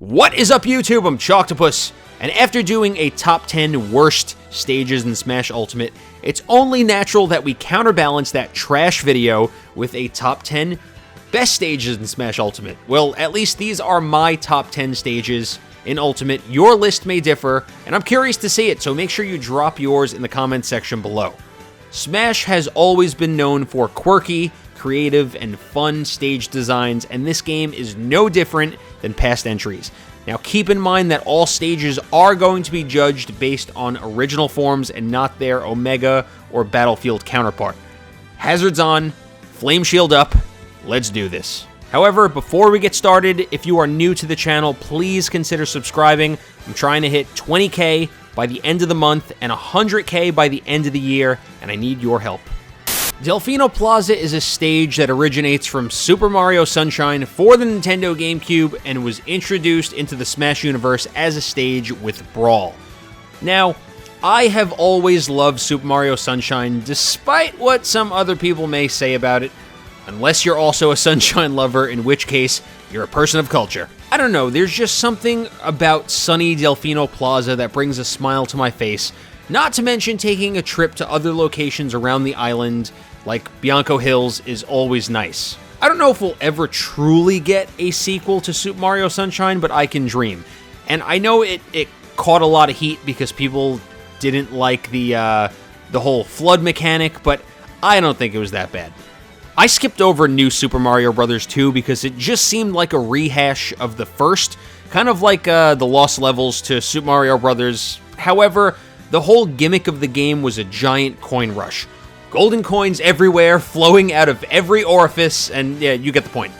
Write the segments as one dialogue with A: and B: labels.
A: What is up, YouTube? I'm Choctopus, and after doing a top 10 worst stages in Smash Ultimate, it's only natural that we counterbalance that trash video with a top 10 best stages in Smash Ultimate. Well, at least these are my top 10 stages in Ultimate. Your list may differ, and I'm curious to see it, so make sure you drop yours in the comment section below. Smash has always been known for quirky, creative, and fun stage designs, and this game is no different than past entries. Now keep in mind that all stages are going to be judged based on original forms and not their Omega or Battlefield counterpart. Hazards on, flame shield up, let's do this. However, before we get started, if you are new to the channel, please consider subscribing. I'm trying to hit 20K by the end of the month and 100K by the end of the year, and I need your help. Delfino Plaza is a stage that originates from Super Mario Sunshine for the Nintendo GameCube and was introduced into the Smash universe as a stage with Brawl. Now, I have always loved Super Mario Sunshine, despite what some other people may say about it, unless you're also a Sunshine lover, in which case, you're a person of culture. I don't know, there's just something about sunny Delfino Plaza that brings a smile to my face, not to mention taking a trip to other locations around the island, like Bianco Hills, is always nice. I don't know if we'll ever truly get a sequel to Super Mario Sunshine, but I can dream. And I know it caught a lot of heat because people didn't like the whole flood mechanic, but I don't think it was that bad. I skipped over New Super Mario Bros. 2 because it just seemed like a rehash of the first, kind of like the lost levels to Super Mario Bros. However, the whole gimmick of the game was a giant coin rush. Golden coins everywhere, flowing out of every orifice, and yeah, you get the point.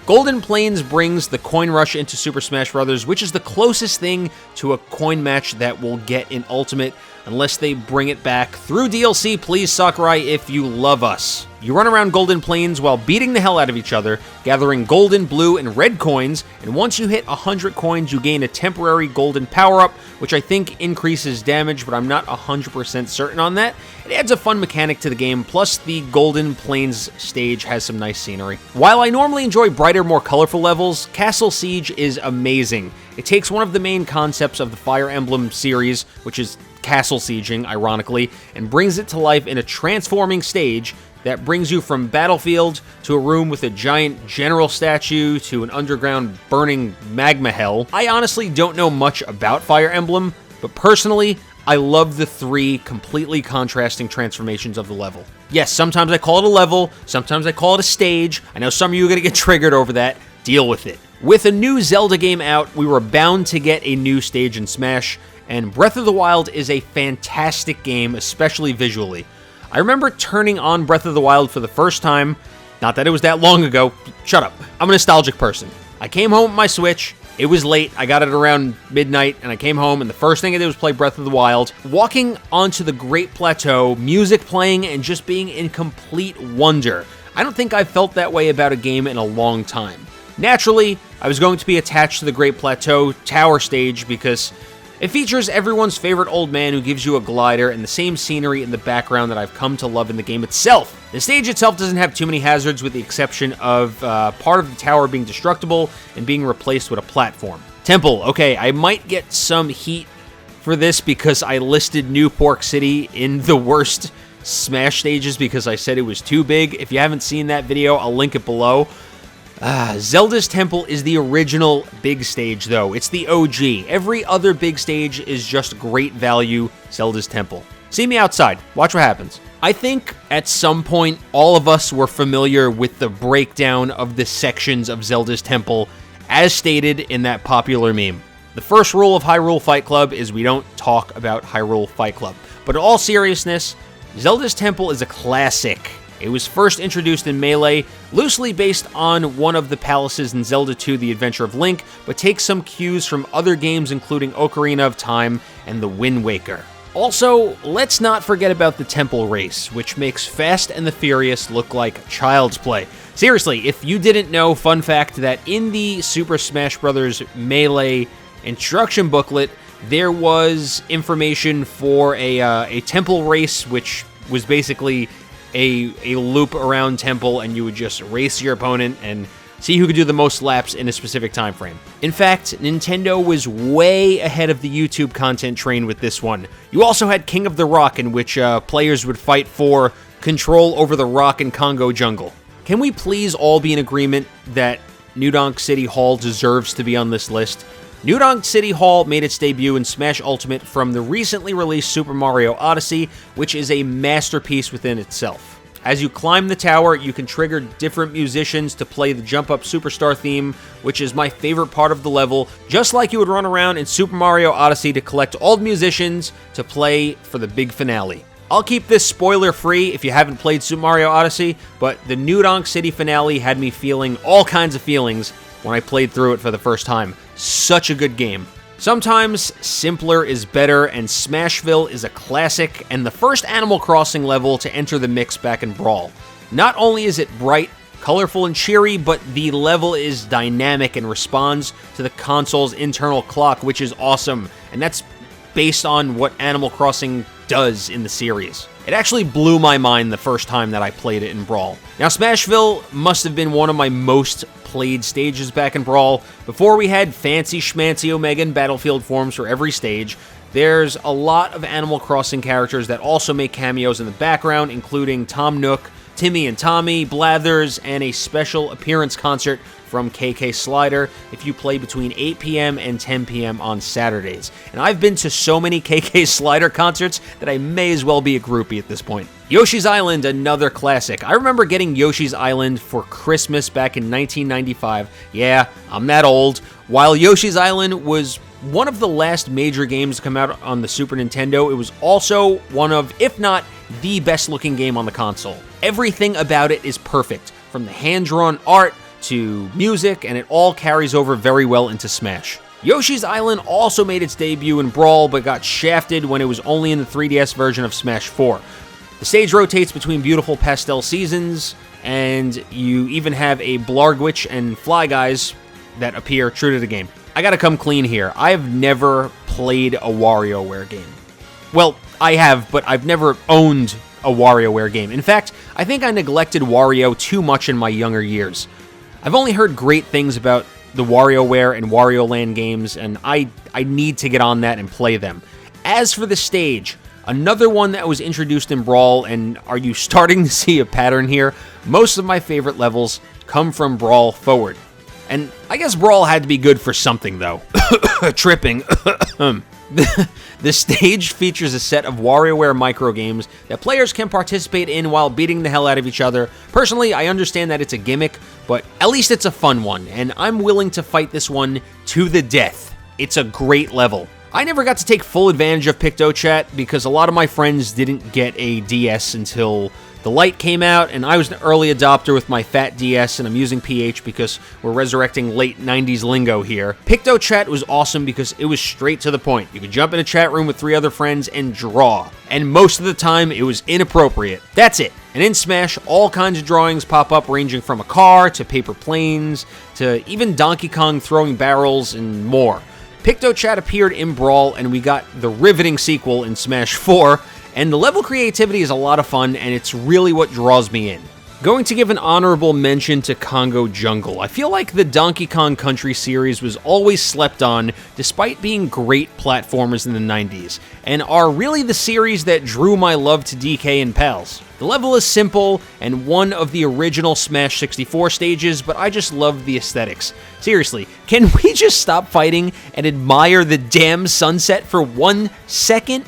A: Golden Plains brings the coin rush into Super Smash Bros., which is the closest thing to a coin match that we'll get in Ultimate, unless they bring it back through DLC, please, Sakurai, if you love us. You run around Golden Plains while beating the hell out of each other, gathering golden, blue, and red coins, and once you hit 100 coins, you gain a temporary golden power-up, which I think increases damage, but I'm not 100% certain on that. It adds a fun mechanic to the game, plus the Golden Plains stage has some nice scenery. While I normally enjoy brighter, more colorful levels, Castle Siege is amazing. It takes one of the main concepts of the Fire Emblem series, which is castle sieging, ironically, and brings it to life in a transforming stage that brings you from Battlefield to a room with a giant general statue to an underground burning magma hell. I honestly don't know much about Fire Emblem, but personally, I love the three completely contrasting transformations of the level. Yes, sometimes I call it a level, sometimes I call it a stage. I know some of you are going to get triggered over that. Deal with it. With a new Zelda game out, we were bound to get a new stage in Smash, and Breath of the Wild is a fantastic game, especially visually. I remember turning on Breath of the Wild for the first time, not that it was that long ago, shut up, I'm a nostalgic person. I came home with my Switch, it was late, I got it around midnight, and I came home, and the first thing I did was play Breath of the Wild. Walking onto the Great Plateau, music playing, and just being in complete wonder. I don't think I've felt that way about a game in a long time. Naturally, I was going to be attached to the Great Plateau Tower stage because it features everyone's favorite old man who gives you a glider and the same scenery in the background that I've come to love in the game itself. The stage itself doesn't have too many hazards with the exception of part of the tower being destructible and being replaced with a platform. Temple, okay, I might get some heat for this because I listed New Pork City in the worst Smash stages because I said it was too big. If you haven't seen that video, I'll link it below. Zelda's Temple is the original big stage, though. It's the OG. Every other big stage is just great value Zelda's Temple. See me outside. Watch what happens. I think at some point all of us were familiar with the breakdown of the sections of Zelda's Temple as stated in that popular meme. The first rule of Hyrule Fight Club is we don't talk about Hyrule Fight Club. But in all seriousness, Zelda's Temple is a classic. It was first introduced in Melee, loosely based on one of the palaces in Zelda 2: The Adventure of Link, but takes some cues from other games including Ocarina of Time and The Wind Waker. Also, let's not forget about the Temple Race, which makes Fast and the Furious look like child's play. Seriously, if you didn't know, fun fact that in the Super Smash Bros. Melee instruction booklet, there was information for a Temple Race, which was basically a loop around Temple, and you would just race your opponent, and See who could do the most laps in a specific time frame. In fact, Nintendo was way ahead of the YouTube content train with this one. You also had King of the Rock, in which players would fight for control over the rock and Congo jungle. Can we please all be in agreement that New Donk City Hall deserves to be on this list? New Donk City Hall made its debut in Smash Ultimate from the recently released Super Mario Odyssey, which is a masterpiece within itself. As you climb the tower, you can trigger different musicians to play the Jump Up Superstar theme, which is my favorite part of the level, just like you would run around in Super Mario Odyssey to collect all the musicians to play for the big finale. I'll keep this spoiler-free if you haven't played Super Mario Odyssey, but the New Donk City finale had me feeling all kinds of feelings when I played through it for the first time. Such a good game. Sometimes simpler is better, and Smashville is a classic and the first Animal Crossing level to enter the mix back in Brawl. Not only is it bright, colorful, and cheery, but the level is dynamic and responds to the console's internal clock, which is awesome, and that's based on what Animal Crossing does in the series. It actually blew my mind the first time that I played it in Brawl. Now, Smashville must have been one of my most played stages back in Brawl. Before we had fancy schmancy Omega and Battlefield forms for every stage, there's a lot of Animal Crossing characters that also make cameos in the background, including Tom Nook, Timmy and Tommy, Blathers, and a special appearance concert from KK Slider if you play between 8 p.m. and 10 p.m. on Saturdays. And I've been to so many KK Slider concerts that I may as well be a groupie at this point. Yoshi's Island, another classic. I remember getting Yoshi's Island for Christmas back in 1995. Yeah, I'm that old. While Yoshi's Island was one of the last major games to come out on the Super Nintendo, it was also one of, if not the best looking game on the console. Everything about it is perfect, from the hand-drawn art to music, and it all carries over very well into Smash. Yoshi's Island also made its debut in Brawl, but got shafted when it was only in the 3DS version of Smash 4. The stage rotates between beautiful pastel seasons, and you even have a Blargwitch and Fly Guys that appear true to the game. I gotta come clean here. I have never played a Wario Ware game. Well, I have, but I've never owned a Wario Ware game. In fact, I think I neglected Wario too much in my younger years. I've only heard great things about the WarioWare and Wario Land games, and I need to get on that and play them. As for the stage, another one that was introduced in Brawl, and are you starting to see a pattern here? Most of my favorite levels come from Brawl forward. And I guess Brawl had to be good for something, though. Tripping. The stage features a set of WarioWare microgames that players can participate in while beating the hell out of each other. Personally, I understand that it's a gimmick, but at least it's a fun one, and I'm willing to fight this one to the death. It's a great level. I never got to take full advantage of Pictochat because a lot of my friends didn't get a DS until the Lite came out, and I was an early adopter with my fat DS, and I'm using PH because we're resurrecting late 90s lingo here. Pictochat was awesome because it was straight to the point. You could jump in a chat room with 3 other friends and draw, and most of the time it was inappropriate. That's it. And in Smash, all kinds of drawings pop up, ranging from a car to paper planes to even Donkey Kong throwing barrels and more. Pictochat appeared in Brawl, and we got the riveting sequel in Smash 4, and the level creativity is a lot of fun, and it's really what draws me in. Going to give an honorable mention to Congo Jungle. I feel like the Donkey Kong Country series was always slept on, despite being great platformers in the 90s, and are really the series that drew my love to DK and pals. The level is simple, and one of the original Smash 64 stages, but I just love the aesthetics. Seriously, can we just stop fighting and admire the damn sunset for 1 second?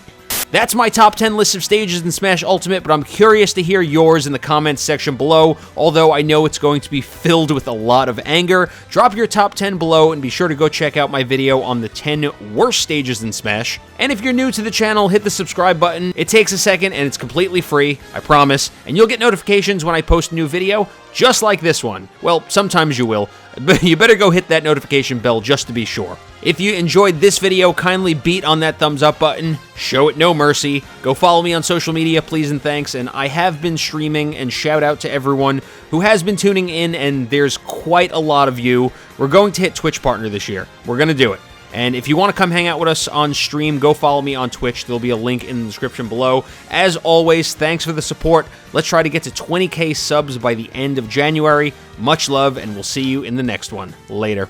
A: That's my top 10 list of stages in Smash Ultimate, but I'm curious to hear yours in the comments section below, although I know it's going to be filled with a lot of anger. Drop your top 10 below, and be sure to go check out my video on the 10 worst stages in Smash. And if you're new to the channel, hit the subscribe button. It takes a second, and it's completely free, I promise, and you'll get notifications when I post a new video, just like this one. Well, sometimes you will, but you better go hit that notification bell just to be sure. If you enjoyed this video, kindly beat on that thumbs up button. Show it no mercy. Go follow me on social media, please and thanks. And I have been streaming, and shout out to everyone who has been tuning in, and there's quite a lot of you. We're going to hit Twitch Partner this year. We're going to do it. And if you want to come hang out with us on stream, go follow me on Twitch. There'll be a link in the description below. As always, thanks for the support. Let's try to get to 20K subs by the end of January. Much love, and we'll see you in the next one. Later.